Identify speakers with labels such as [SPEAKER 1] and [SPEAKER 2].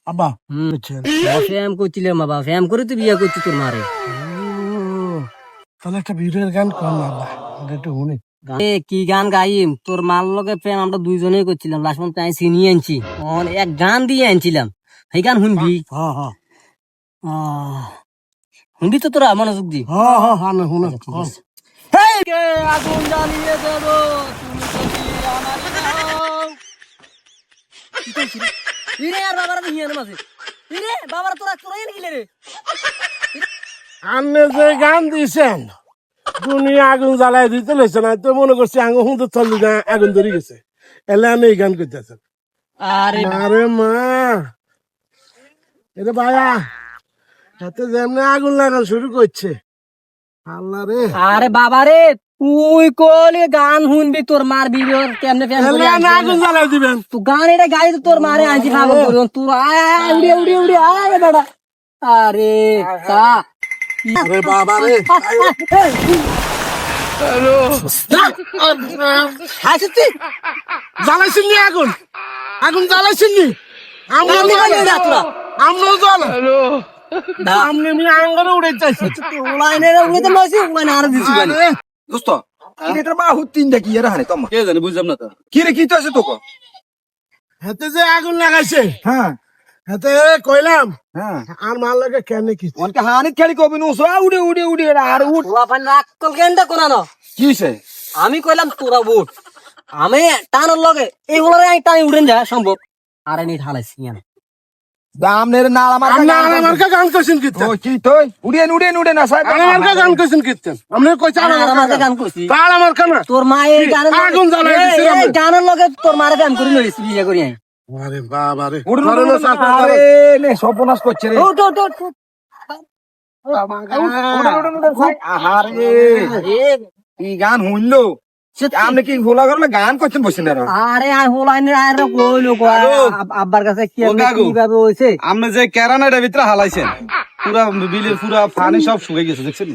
[SPEAKER 1] আব্বা
[SPEAKER 2] ফ্যাম করছিলাম বাবা, ফ্যাম করে তুই বিয়ে করছি তোর মারে।
[SPEAKER 1] তাহলে একটা ভিডিওর গান কর না আব্বা, এটা একটু শুনি।
[SPEAKER 2] কি গান গাইম? তোর মার লগে প্রেম আমরা দুইজনেই করছিলাম, লাস্ট মন্থ আমি চিনিয়ে আনছি, এক গান দিয়ে আনছিলাম, সেই গান শুনবি?
[SPEAKER 1] হ্যাঁ হ্যাঁ
[SPEAKER 2] শুনবি তো তোরা মনোযোগ দি।
[SPEAKER 1] হ্যাঁ হ্যাঁ হ্যাঁ না শুনে
[SPEAKER 2] হেই কে আগুন জ্বালিয়ে দেব তুমি যদি আমারই না হও। কি কইছিস রে? ইরে আর বাবার হিয়ার মাঝে, ইরে বাবার তোরাই নিলে রে।
[SPEAKER 1] আপনি যে গান দিয়েছেন দুনিয়া আগুন জ্বালাই দিতে লেছে না, তো মনে করছি আঙু হুঁতে চল্লি না আগুন ধরে গেছে, এলে আমি এই গান করতেছেন।
[SPEAKER 2] আরে
[SPEAKER 1] আরে মা, এটা ভাইয়া হাতে যেমনি আগুন লাগান শুরু করছে, আল্লাহ রে।
[SPEAKER 2] আরে বাবা রে, তুই কলে গান শুনবি, তোর মার ভিডিওর কেমনে ফ্যান করে
[SPEAKER 1] এলে আগুন জ্বালাই দিবেন।
[SPEAKER 2] তুই গান এটা গাই তো তোর মারে আনছি খাবো করুন তুই আয় উড়ে উড়ে উড়ে আয় বেটা। আরে তা
[SPEAKER 1] আরে বাবা রে,
[SPEAKER 2] হাসিস
[SPEAKER 1] জ্বালাইছেন নি আগুন? আগুন জ্বালাইছেন নি? আমরাও জ্বলে আমনি আমি আঙ্গনে উড়ে যাইছি।
[SPEAKER 2] লাইনে উড়ে তো লইছি, লাইনে আর দিছি গান।
[SPEAKER 3] দোস্ত এটা মা হুতিন দেখি এর হানে তোমা
[SPEAKER 4] কে জানি বুঝলাম না তো।
[SPEAKER 3] কি রে কি তো আছে তোকে?
[SPEAKER 1] হাতে যে আগুন লাগাইছে,
[SPEAKER 3] হ্যাঁ
[SPEAKER 1] হাতে কইলাম
[SPEAKER 3] হ্যাঁ
[SPEAKER 1] আর মার লাগে কেন কি
[SPEAKER 3] অনকে হানি খেলি কবি নো সো উড়ে উড়ে উড়ে আর উঠ
[SPEAKER 2] ওয়া পান রাক্কল কেনটা কোনানো?
[SPEAKER 3] কি হইছে?
[SPEAKER 2] আমি কইলাম তোরা উঠ, আমি টানোর লগে এই হলারে আমি টানি উড়েন যা সম্ভব, আরে নি ঢালাইছি ইয়ান
[SPEAKER 3] দাম নের না আমার
[SPEAKER 1] আমার কা গান কইছেন কিতেন?
[SPEAKER 3] ওই কি তুই উড়ে উড়ে না সাহেব
[SPEAKER 1] আমার কা গান কইছেন কিতেন? আপনি কইছে
[SPEAKER 2] আমার গান কইছি
[SPEAKER 1] তার আমার কানা
[SPEAKER 2] তোর মা এই গানের লগে-
[SPEAKER 1] আগুন জ্বালাই দিছে
[SPEAKER 2] এই গানের লগে তোর মারে ফ্যান করে লইছি বিয়ে করি আমি।
[SPEAKER 1] আরে বাবা রে,
[SPEAKER 3] আরে নে সর্বনাশ করছে রে
[SPEAKER 2] উঠ উঠ উঠ উঠ।
[SPEAKER 3] আহারে কি গান হইলো আপনি কি ভোলা করলে গান করছেন বসেন না
[SPEAKER 2] আরে আর হোলাইনে আর কইলো গো আব্বার কাছে কি
[SPEAKER 4] ও কাকু।
[SPEAKER 2] কিভাবে হইছে?
[SPEAKER 4] আপনি যে কেরানাটা ভিতরে হালাইছেন, পুরা বিলের পুরা পানি সব শুকিয়ে গেছে দেখছেন।